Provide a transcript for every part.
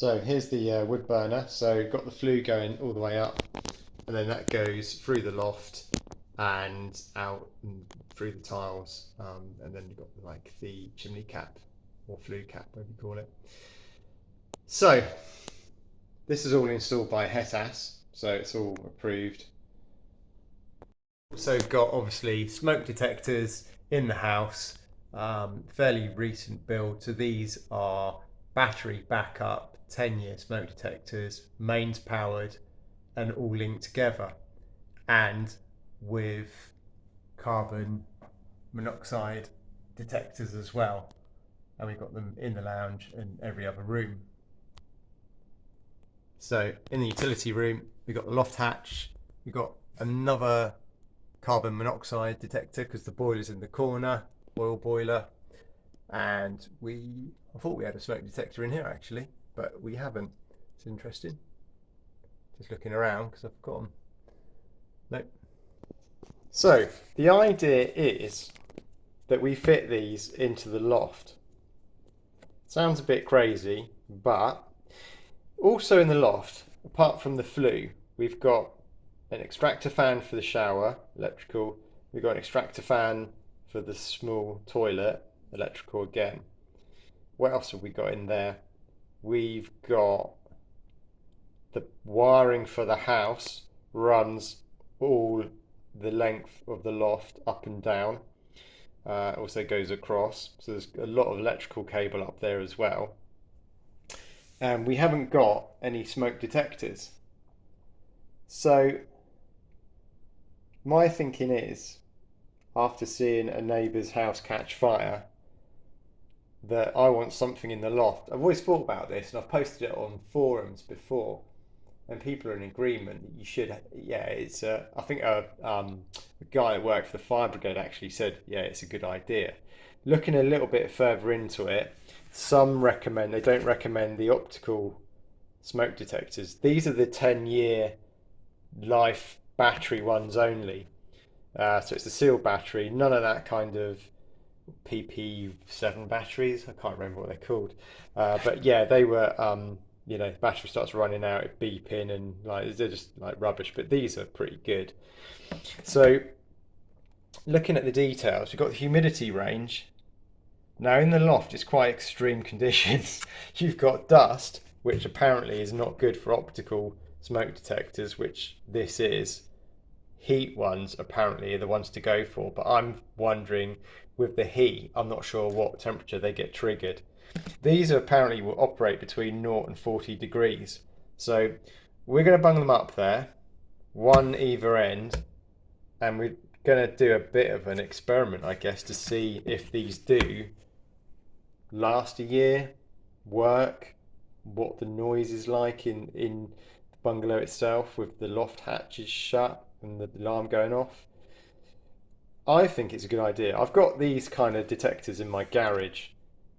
So here's the wood burner. So got the flue going all the way up, and then that goes through the loft and out and through the tiles, and then you've got like the chimney cap or flue cap, whatever you call it. So this is all installed by Hetas, so it's all approved. So we've got obviously smoke detectors in the house, fairly recent build. So these are battery backup 10-year smoke detectors, mains powered and all linked together, and with carbon monoxide detectors as well. And we've got them in the lounge and every other room. So in the utility room, we've got the loft hatch, we've got another carbon monoxide detector because the boiler's in the corner, oil boiler, and I thought we had a smoke detector in here actually, but we haven't. It's interesting. Just looking around because I've got them. Nope. So the idea is that we fit these into the loft. Sounds a bit crazy, but also in the loft, apart from the flue, we've got an extractor fan for the shower, electrical. We've got an extractor fan for the small toilet, electrical again. What else have we got in there? We've got the wiring for the house runs all the length of the loft up and down. Also goes across, so there's a lot of electrical cable up there as well. And we haven't got any smoke detectors. So my thinking is, after seeing a neighbour's house catch fire, that I want something in the loft. I've always thought about this, and I've posted it on forums before, and people are in agreement that you should. Yeah, it's. I think a guy that worked for the fire brigade actually said, yeah, it's a good idea. Looking a little bit further into it, some recommend. They don't recommend the optical smoke detectors. These are the 10-year life battery ones only. So it's a sealed battery, none of that kind of PP7 batteries. I can't remember what they're called. But yeah, they were, the battery starts running out, it beeping, and like they're just like rubbish. But these are pretty good. So looking at the details, we've got the humidity range. Now in the loft, it's quite extreme conditions. You've got dust, which apparently is not good for optical smoke detectors, which this is. Heat ones apparently are the ones to go for, but I'm wondering with the heat, I'm not sure what temperature they get triggered. These apparently will operate between 0 and 40 degrees. So we're going to bung them up there, one either end, and we're going to do a bit of an experiment, I guess, to see if these do last a year, work, what the noise is like in the bungalow itself with the loft hatches shut and the alarm going off. I think it's a good idea. I've got these kind of detectors in my garage,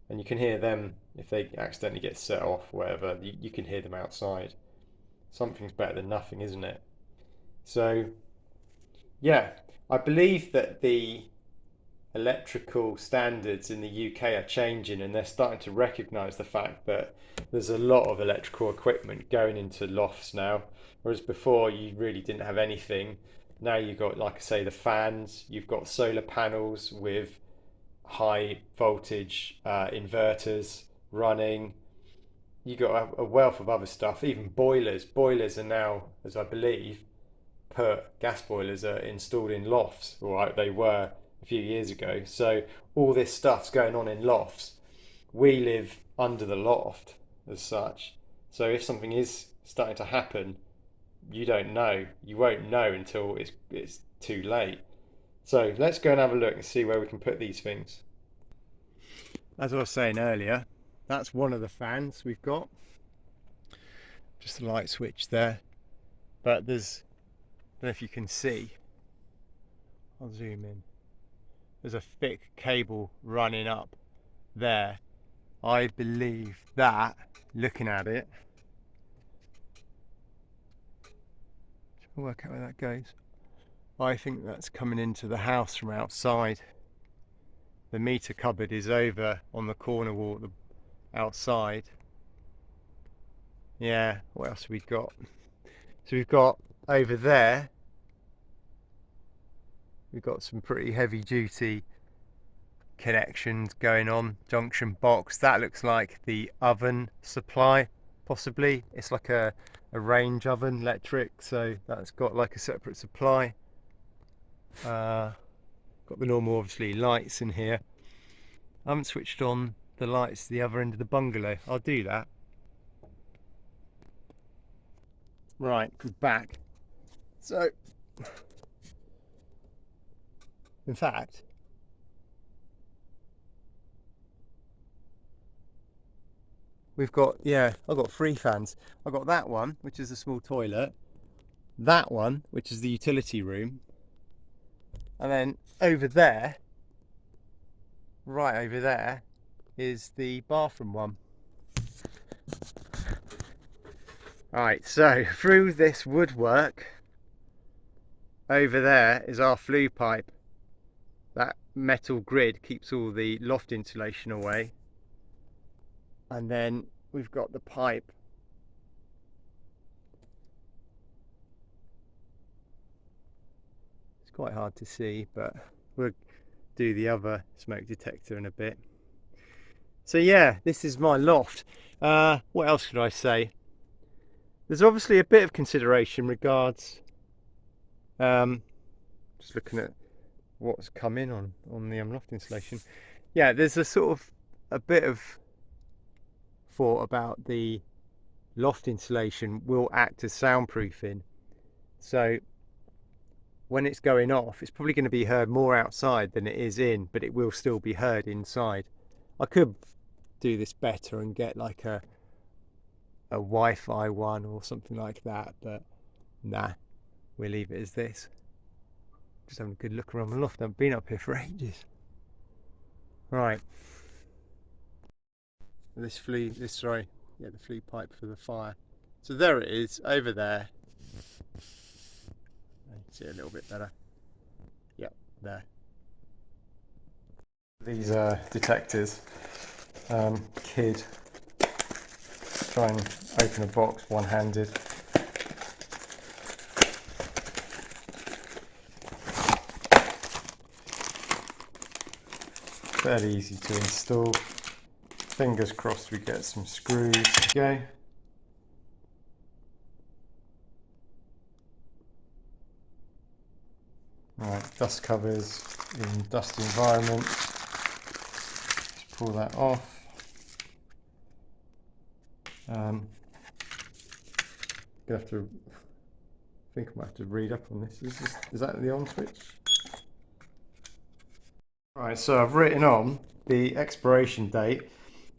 and you can hear them if they accidentally get set off or whatever. You can hear them outside. Something's better than nothing, isn't it? So, yeah, I believe that the electrical standards in the UK are changing, and they're starting to recognise the fact that there's a lot of electrical equipment going into lofts now, whereas before you really didn't have anything. Now you've got, like I say, the fans, you've got solar panels with high voltage inverters running. You've got a wealth of other stuff, even boilers. Boilers are now, as I believe, gas boilers are installed in lofts, or they were a few years ago. So all this stuff's going on in lofts. We live under the loft as such. So if something is starting to happen, you don't know. You won't know until it's too late. So let's go and have a look and see where we can put these things. As I was saying earlier, that's one of the fans we've got. Just a light switch there. But there's, I don't know if you can see. I'll zoom in. There's a thick cable running up there. I believe that, looking at it, work out where that goes. I think that's coming into the house from outside. The meter cupboard is over on the corner wall outside. Yeah, what else have we got? So we've got over there, we've got some pretty heavy duty connections going on. Junction box, that looks like the oven supply, possibly. It's like a range oven, electric, so that's got like a separate supply. Got the normal, obviously, lights in here. I haven't switched on the lights to the other end of the bungalow. I'll do that. Right, we're back. So, in fact, we've got, yeah, I've got 3 fans. I've got that one, which is a small toilet, that one, which is the utility room, and then over there, right over there, is the bathroom one. Right, so through this woodwork, over there is our flue pipe. That metal grid keeps all the loft insulation away. And then we've got the pipe. It's quite hard to see, but we'll do the other smoke detector in a bit. So yeah, this is my loft. What else could I say? There's obviously a bit of consideration regards just looking at what's come in on the loft insulation. Yeah, there's a sort of a bit of thought about the loft insulation will act as soundproofing. So when it's going off, it's probably going to be heard more outside than it is in, but it will still be heard inside. I could do this better and get like a Wi-Fi one or something like that, but nah, we'll leave it as this. Just having a good look around the loft. I've been up here for ages. Right, the flue pipe for the fire. So there it is, over there. You can see it a little bit better. Yep, there. These are detectors. Kid try and open a box one-handed. Fairly easy to install. Fingers crossed we get some screws to go. Right, dust covers in dusty environments. Just pull that off. Gonna have to, I think I might have to read up on this. Is that the on switch? Right, so I've written on the expiration date.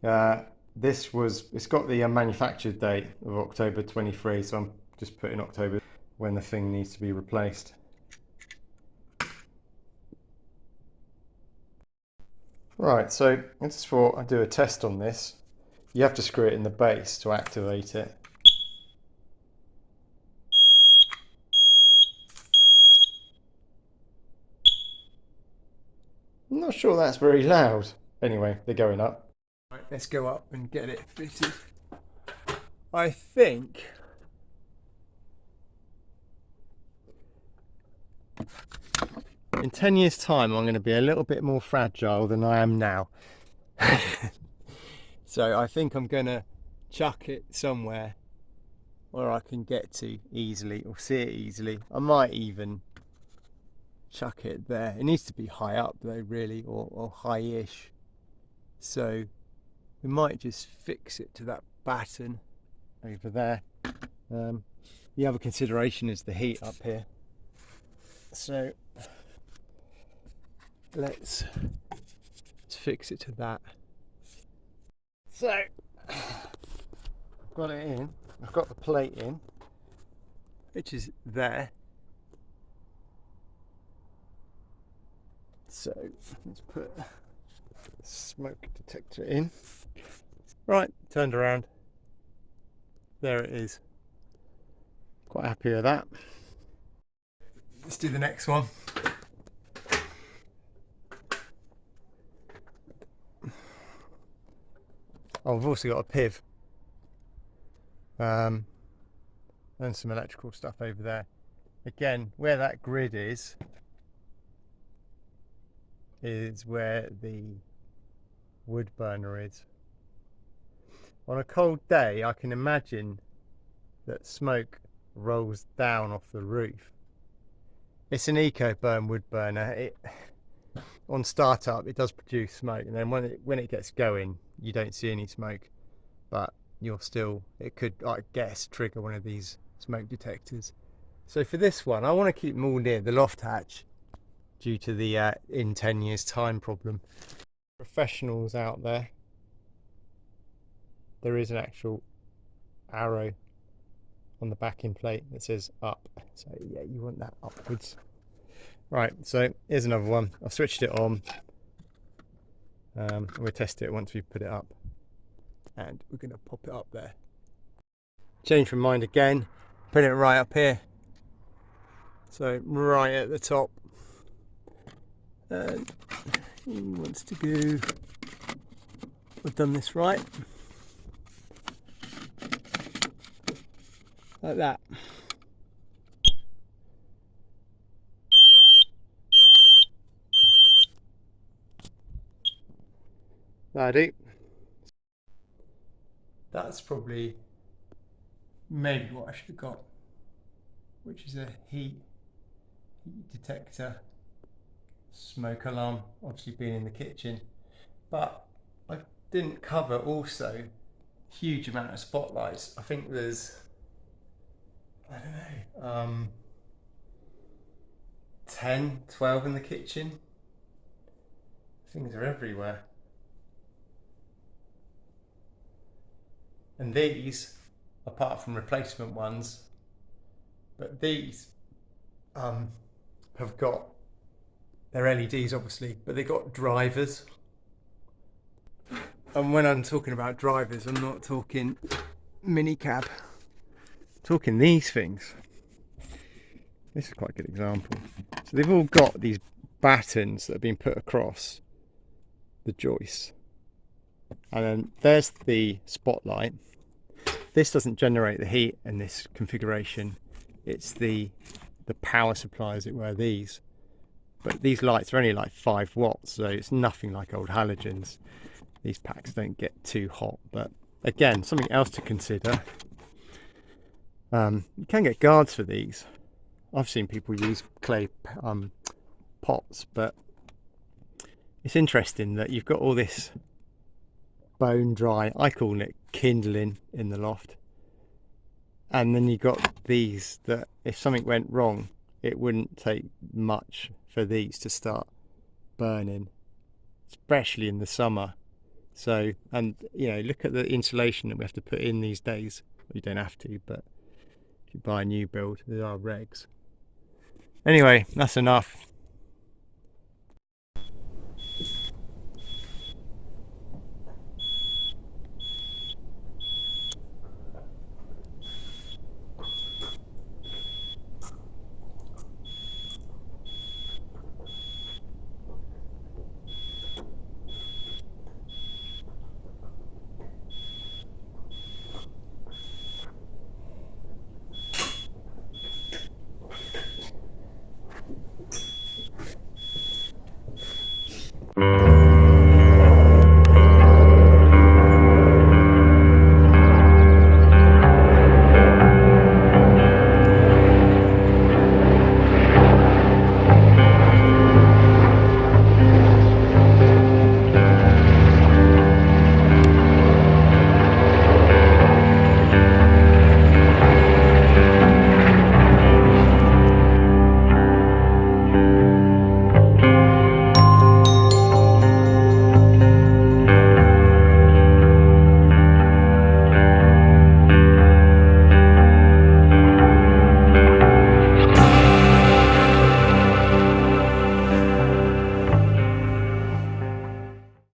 It's got the manufactured date of October 23, so I'm just putting October when the thing needs to be replaced. Right, so I just thought I'd do a test on this. You have to screw it in the base to activate it. I'm not sure that's very loud. Anyway, they're going up. Right, let's go up and get it fitted. I think in 10 years' time I'm going to be a little bit more fragile than I am now. So I think I'm going to chuck it somewhere where I can get to easily or see it easily. I might even chuck it there. It needs to be high up though, really, or high-ish. So we might just fix it to that batten over there. The other consideration is the heat up here. So let's fix it to that. So I've got it in. I've got the plate in, which is there. So let's put the smoke detector in. Right, turned around. There it is. Quite happy with that. Let's do the next one. Oh, I've also got a PIV. and some electrical stuff over there. Again, where that grid is where the wood burner is. On a cold day, I can imagine that smoke rolls down off the roof. It's an eco-burn wood burner. On startup, it does produce smoke, and then when it gets going, you don't see any smoke, but it could, I guess, trigger one of these smoke detectors. So for this one, I want to keep them all near the loft hatch due to the in 10 years time problem. Professionals out there, there is an actual arrow on the backing plate that says up, so yeah, you want that upwards. Right, so here's another one. I've switched it on. We'll test it once we put it up, and we're going to pop it up there. Change my mind again, put it right up here, so right at the top, and he wants to go. We've done this right, like that. That'll do. That's probably maybe what I should have got, which is a heat detector, smoke alarm, obviously being in the kitchen. But I didn't cover also huge amount of spotlights. I think there's, I don't know, 10, 12 in the kitchen. Things are everywhere. And these, apart from replacement ones, but these have got, they're LEDs obviously, but they've got drivers. And when I'm talking about drivers, I'm not talking mini cab, I'm talking these things. This is quite a good example. So they've all got these battens that have been put across the joists. And then there's the spotlight. This doesn't generate the heat in this configuration. It's the power supply, as it were, these. But these lights are only like 5 watts, so it's nothing like old halogens. These packs don't get too hot. But again, something else to consider. You can get guards for these. I've seen people use clay pots, but it's interesting that you've got all this bone dry, I call it kindling, in the loft, and then you've got these that if something went wrong, it wouldn't take much for these to start burning, especially in the summer. So, and you know, look at the insulation that we have to put in these days. You don't have to, but if you buy a new build, there are regs. Anyway, that's enough.